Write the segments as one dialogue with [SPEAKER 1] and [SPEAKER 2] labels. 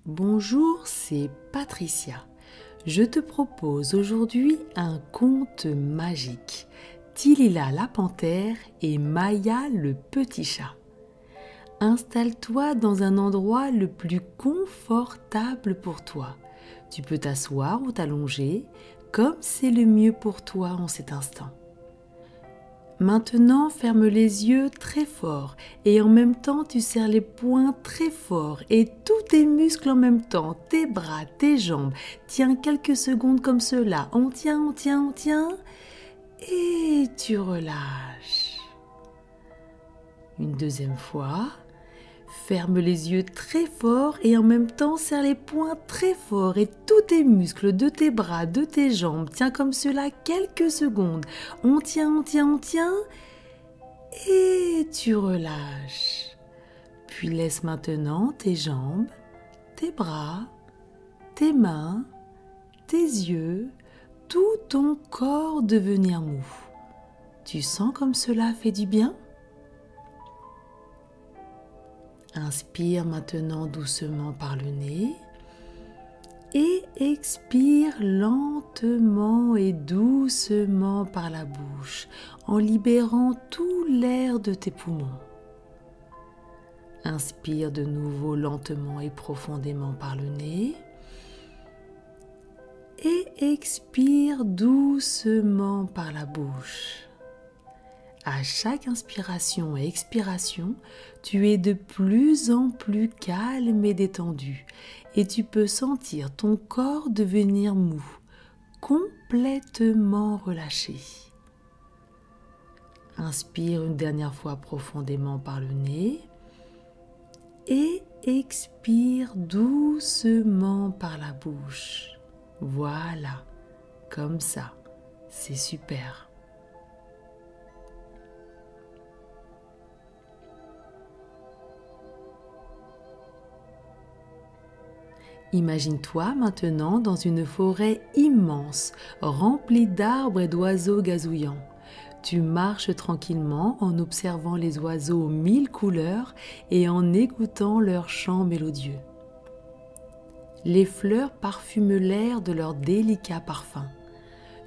[SPEAKER 1] Bonjour, c'est Patricia. Je te propose aujourd'hui un conte magique. Tilila la panthère et Maya le petit chat. Installe-toi dans un endroit le plus confortable pour toi. Tu peux t'asseoir ou t'allonger, comme c'est le mieux pour toi en cet instant. Maintenant, ferme les yeux très fort et en même temps, tu serres les poings très fort et tous tes muscles en même temps, tes bras, tes jambes. Tiens quelques secondes comme cela. On tient et tu relâches. Une deuxième fois. Ferme les yeux très fort et en même temps serre les poings très fort et tous tes muscles de tes bras, de tes jambes. Tiens comme cela quelques secondes. On tient et tu relâches. Puis laisse maintenant tes jambes, tes bras, tes mains, tes yeux, tout ton corps devenir mou. Tu sens comme cela fait du bien ? Inspire maintenant doucement par le nez et expire lentement et doucement par la bouche en libérant tout l'air de tes poumons. Inspire de nouveau lentement et profondément par le nez et expire doucement par la bouche. À chaque inspiration et expiration, tu es de plus en plus calme et détendu et tu peux sentir ton corps devenir mou, complètement relâché. Inspire une dernière fois profondément par le nez et expire doucement par la bouche. Voilà, comme ça, c'est super. Imagine-toi maintenant dans une forêt immense, remplie d'arbres et d'oiseaux gazouillants. Tu marches tranquillement en observant les oiseaux aux 1000 couleurs et en écoutant leurs chants mélodieux. Les fleurs parfument l'air de leur délicat parfum.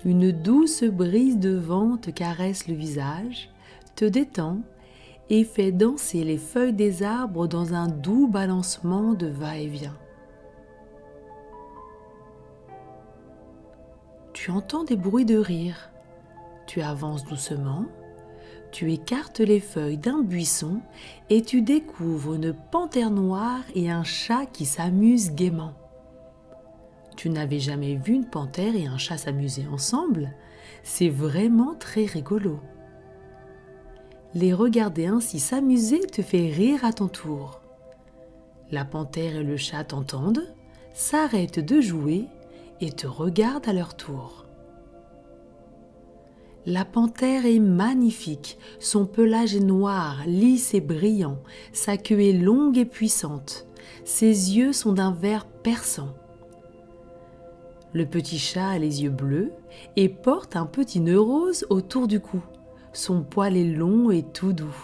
[SPEAKER 1] Une douce brise de vent te caresse le visage, te détend et fait danser les feuilles des arbres dans un doux balancement de va-et-vient. Tu entends des bruits de rire. Tu avances doucement, tu écartes les feuilles d'un buisson et tu découvres une panthère noire et un chat qui s'amusent gaiement. Tu n'avais jamais vu une panthère et un chat s'amuser ensemble? C'est vraiment très rigolo. Les regarder ainsi s'amuser te fait rire à ton tour. La panthère et le chat t'entendent, s'arrêtent de jouer et te regardent à leur tour. La panthère est magnifique, son pelage est noir, lisse et brillant, sa queue est longue et puissante, ses yeux sont d'un vert perçant. Le petit chat a les yeux bleus et porte un petit nœud rose autour du cou, son poil est long et tout doux.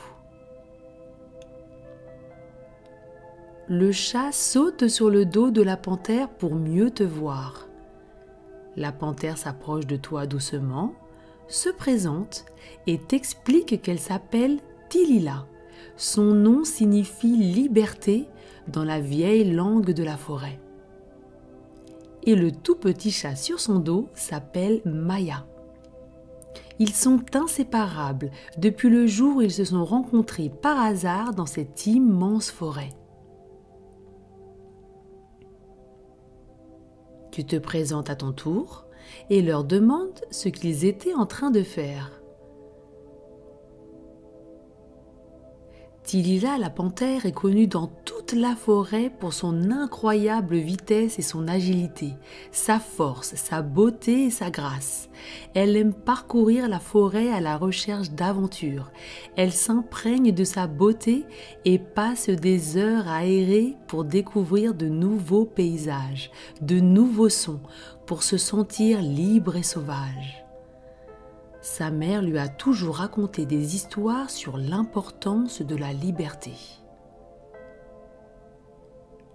[SPEAKER 1] Le chat saute sur le dos de la panthère pour mieux te voir. La panthère s'approche de toi doucement, se présente et t'explique qu'elle s'appelle Tilila. Son nom signifie liberté dans la vieille langue de la forêt. Et le tout petit chat sur son dos s'appelle Maya. Ils sont inséparables depuis le jour où ils se sont rencontrés par hasard dans cette immense forêt. Tu te présentes à ton tour et leur demandes ce qu'ils étaient en train de faire. Tilila la panthère est connue dans toute la forêt pour son incroyable vitesse et son agilité, sa force, sa beauté et sa grâce. Elle aime parcourir la forêt à la recherche d'aventures. Elle s'imprègne de sa beauté et passe des heures à errer pour découvrir de nouveaux paysages, de nouveaux sons, pour se sentir libre et sauvage. Sa mère lui a toujours raconté des histoires sur l'importance de la liberté.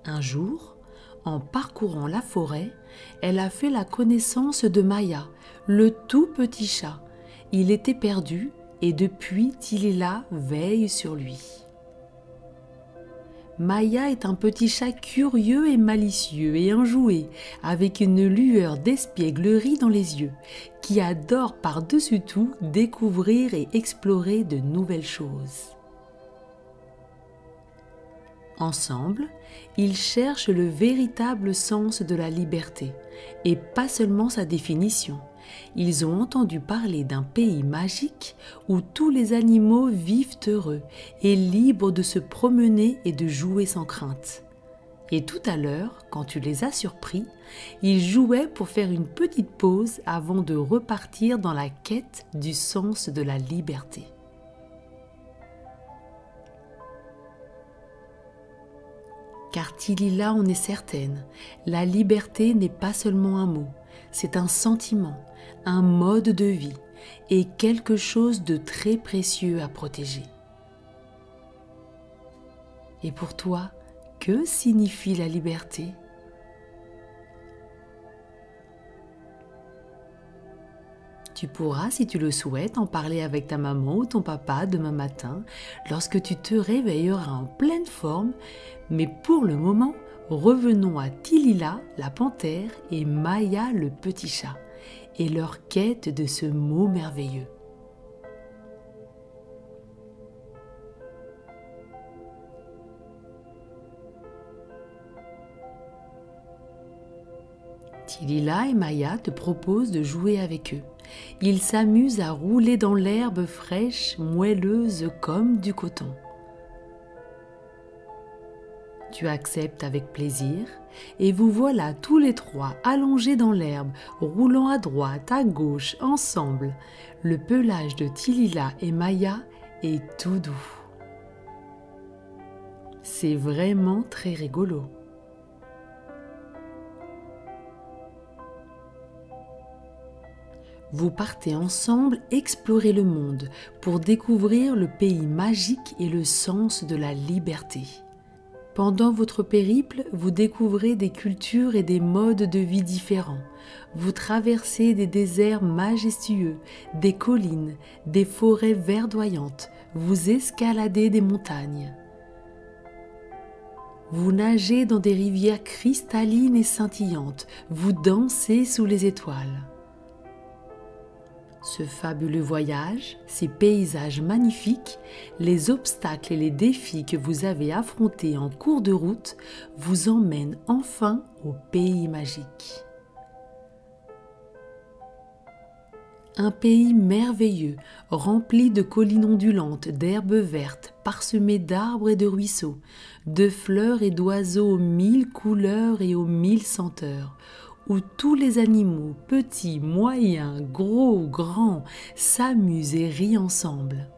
[SPEAKER 1] Un jour, En parcourant la forêt, elle a fait la connaissance de Maya, le tout petit chat. Il était perdu et depuis Tilila veille sur lui. Maya est un petit chat curieux et malicieux et enjoué, avec une lueur d'espièglerie dans les yeux, qui adore par-dessus tout découvrir et explorer de nouvelles choses. Ensemble, ils cherchent le véritable sens de la liberté, et pas seulement sa définition. Ils ont entendu parler d'un pays magique où tous les animaux vivent heureux et libres de se promener et de jouer sans crainte. Et tout à l'heure, quand tu les as surpris, ils jouaient pour faire une petite pause avant de repartir dans la quête du sens de la liberté. Car Tilila en est certaine, la liberté n'est pas seulement un mot, c'est un sentiment, un mode de vie et quelque chose de très précieux à protéger. Et pour toi, que signifie la liberté ? Tu pourras, si tu le souhaites, en parler avec ta maman ou ton papa demain matin lorsque tu te réveilleras en pleine forme. Mais pour le moment, revenons à Tilila, la panthère, et Maya, le petit chat, et leur quête de ce mot merveilleux. Tilila et Maya te proposent de jouer avec eux. Ils s'amusent à rouler dans l'herbe fraîche, moelleuse comme du coton. Tu acceptes avec plaisir et vous voilà tous les trois allongés dans l'herbe, roulant à droite, à gauche, ensemble. Le pelage de Tilila et Maya est tout doux. C'est vraiment très rigolo. Vous partez ensemble explorer le monde pour découvrir le pays magique et le sens de la liberté. Pendant votre périple, vous découvrez des cultures et des modes de vie différents. Vous traversez des déserts majestueux, des collines, des forêts verdoyantes. Vous escaladez des montagnes. Vous nagez dans des rivières cristallines et scintillantes. Vous dansez sous les étoiles. Ce fabuleux voyage, ces paysages magnifiques, les obstacles et les défis que vous avez affrontés en cours de route vous emmènent enfin au pays magique. Un pays merveilleux, rempli de collines ondulantes, d'herbes vertes, parsemé d'arbres et de ruisseaux, de fleurs et d'oiseaux aux 1000 couleurs et aux 1000 senteurs, où tous les animaux, petits, moyens, gros, grands, s'amusent et rient ensemble.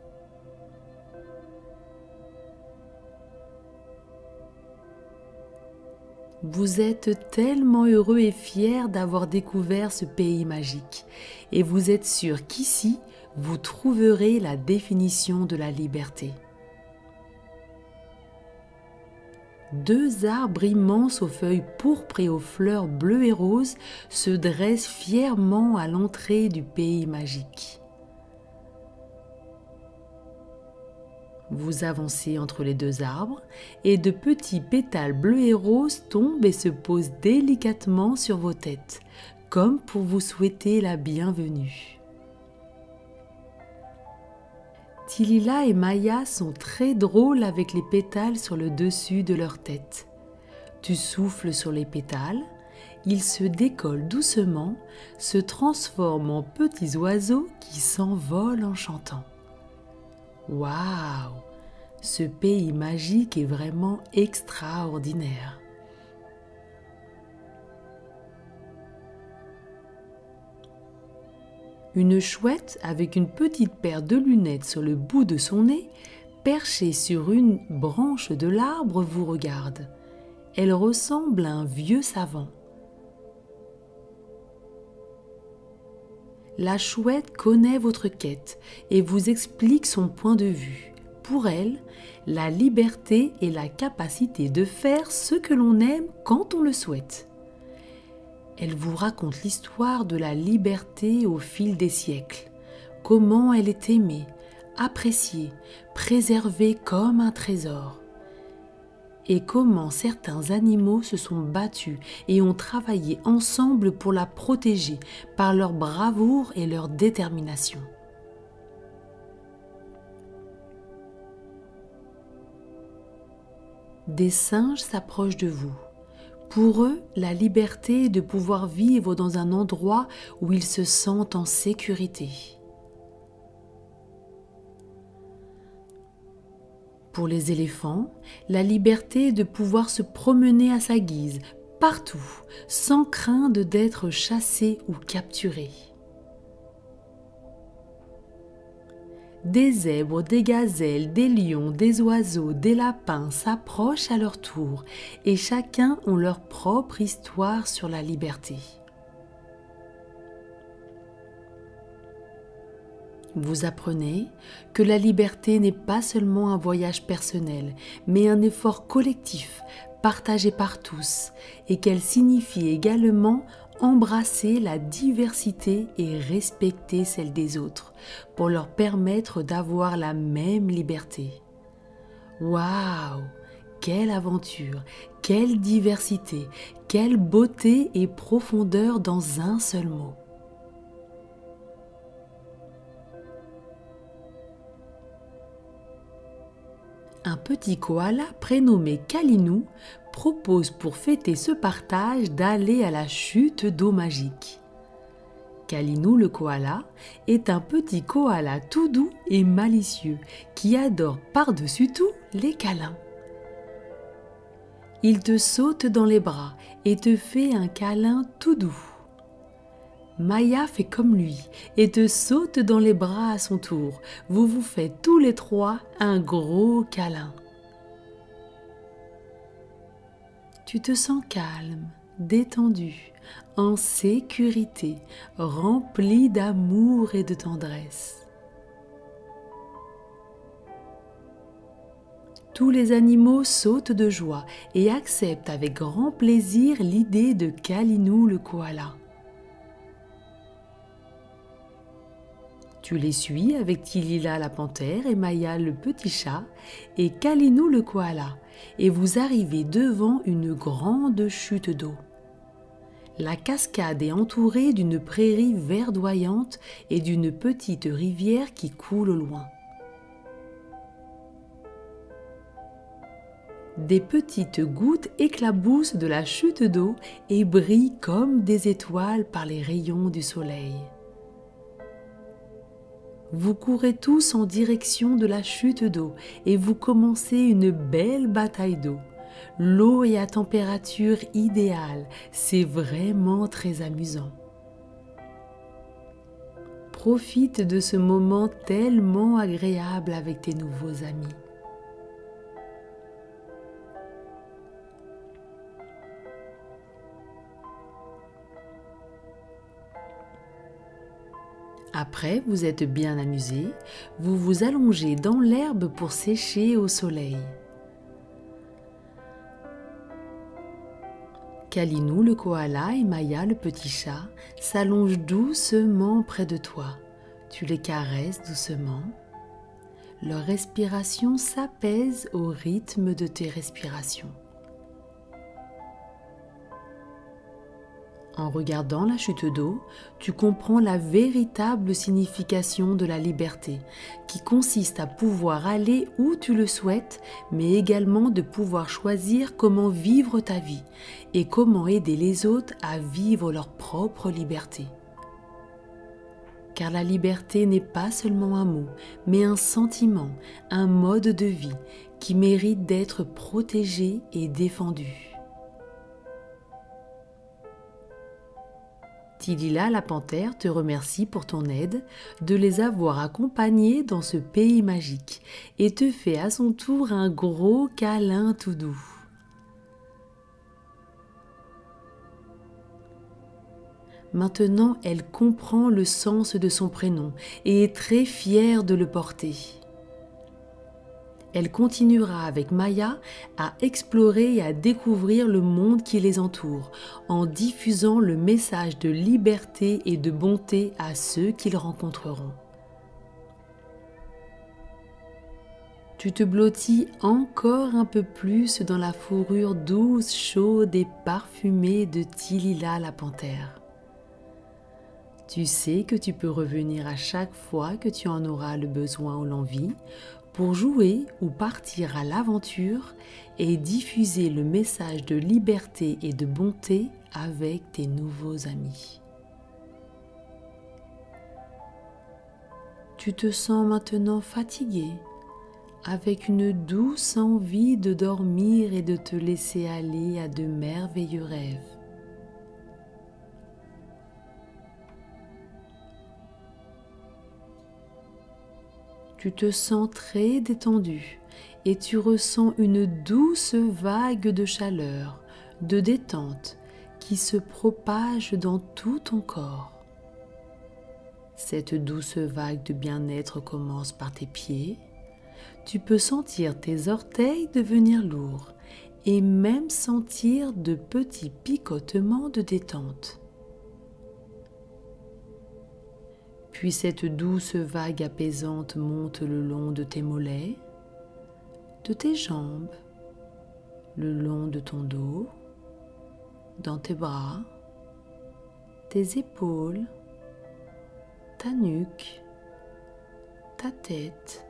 [SPEAKER 1] Vous êtes tellement heureux et fiers d'avoir découvert ce pays magique, et vous êtes sûr qu'ici, vous trouverez la définition de la liberté. Deux arbres immenses aux feuilles pourpres et aux fleurs bleues et roses se dressent fièrement à l'entrée du pays magique. Vous avancez entre les deux arbres et de petits pétales bleus et roses tombent et se posent délicatement sur vos têtes, comme pour vous souhaiter la bienvenue. Tilila et Maya sont très drôles avec les pétales sur le dessus de leur tête. Tu souffles sur les pétales, ils se décollent doucement, se transforment en petits oiseaux qui s'envolent en chantant. Waouh! Ce pays magique est vraiment extraordinaire. Une chouette avec une petite paire de lunettes sur le bout de son nez, perchée sur une branche de l'arbre, vous regarde. Elle ressemble à un vieux savant. La chouette connaît votre quête et vous explique son point de vue. pour elle, la liberté est la capacité de faire ce que l'on aime quand on le souhaite. Elle vous raconte l'histoire de la liberté au fil des siècles, comment elle est aimée, appréciée, préservée comme un trésor, et comment certains animaux se sont battus et ont travaillé ensemble pour la protéger par leur bravoure et leur détermination. Des singes s'approchent de vous. Pour eux, la liberté est de pouvoir vivre dans un endroit où ils se sentent en sécurité. Pour les éléphants, la liberté est de pouvoir se promener à sa guise, partout, sans crainte d'être chassés ou capturés. Des zèbres, des gazelles, des lions, des oiseaux, des lapins s'approchent à leur tour et chacun ont leur propre histoire sur la liberté. Vous apprenez que la liberté n'est pas seulement un voyage personnel, mais un effort collectif, partagé par tous, et qu'elle signifie également embrasser la diversité et respecter celle des autres, pour leur permettre d'avoir la même liberté. Waouh! Quelle aventure, quelle diversité, quelle beauté et profondeur dans un seul mot! Un petit koala prénommé Kalinou propose pour fêter ce partage d'aller à la chute d'eau magique. Kalinou le koala est un petit koala tout doux et malicieux qui adore par-dessus tout les câlins. Il te saute dans les bras et te fait un câlin tout doux. Maya fait comme lui et te saute dans les bras à son tour. Vous vous faites tous les trois un gros câlin. Tu te sens calme, détendu, en sécurité, rempli d'amour et de tendresse. Tous les animaux sautent de joie et acceptent avec grand plaisir l'idée de Kalinou le koala. Tu les suis avec Tilila la panthère et Maya le petit chat et Kalinou le koala et vous arrivez devant une grande chute d'eau. La cascade est entourée d'une prairie verdoyante et d'une petite rivière qui coule au loin. Des petites gouttes éclaboussent de la chute d'eau et brillent comme des étoiles par les rayons du soleil. Vous courez tous en direction de la chute d'eau et vous commencez une belle bataille d'eau. L'eau est à température idéale, c'est vraiment très amusant. Profite de ce moment tellement agréable avec tes nouveaux amis. Après, vous êtes bien amusés, vous vous allongez dans l'herbe pour sécher au soleil. Kalinou le koala et Maya le petit chat s'allongent doucement près de toi. Tu les caresses doucement. Leur respiration s'apaise au rythme de tes respirations. En regardant la chute d'eau, tu comprends la véritable signification de la liberté, qui consiste à pouvoir aller où tu le souhaites, mais également de pouvoir choisir comment vivre ta vie et comment aider les autres à vivre leur propre liberté. Car la liberté n'est pas seulement un mot, mais un sentiment, un mode de vie qui mérite d'être protégé et défendu. Tilila la panthère te remercie pour ton aide, de les avoir accompagnés dans ce pays magique et te fait à son tour un gros câlin tout doux. Maintenant, elle comprend le sens de son prénom et est très fière de le porter. Elle continuera avec Maya à explorer et à découvrir le monde qui les entoure, en diffusant le message de liberté et de bonté à ceux qu'ils rencontreront. Tu te blottis encore un peu plus dans la fourrure douce, chaude et parfumée de Tilila la panthère. Tu sais que tu peux revenir à chaque fois que tu en auras le besoin ou l'envie pour jouer ou partir à l'aventure et diffuser le message de liberté et de bonté avec tes nouveaux amis. Tu te sens maintenant fatigué, avec une douce envie de dormir et de te laisser aller à de merveilleux rêves. Tu te sens très détendu et tu ressens une douce vague de chaleur, de détente qui se propage dans tout ton corps. Cette douce vague de bien-être commence par tes pieds. Tu peux sentir tes orteils devenir lourds et même sentir de petits picotements de détente. Puis cette douce vague apaisante monte le long de tes mollets, de tes jambes, le long de ton dos, dans tes bras, tes épaules, ta nuque, ta tête.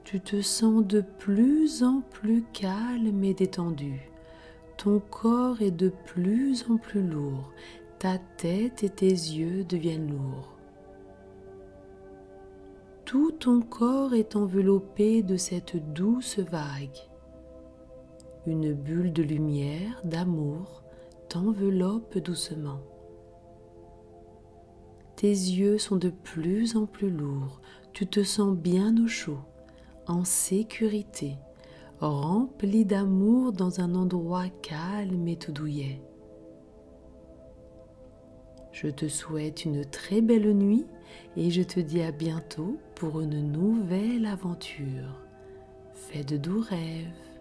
[SPEAKER 1] Tu te sens de plus en plus calme et détendu. Ton corps est de plus en plus lourd. Ta tête et tes yeux deviennent lourds. Tout ton corps est enveloppé de cette douce vague. Une bulle de lumière, d'amour, t'enveloppe doucement. Tes yeux sont de plus en plus lourds. Tu te sens bien au chaud, en sécurité, rempli d'amour dans un endroit calme et tout douillet. Je te souhaite une très belle nuit et je te dis à bientôt pour une nouvelle aventure. Fais de doux rêves.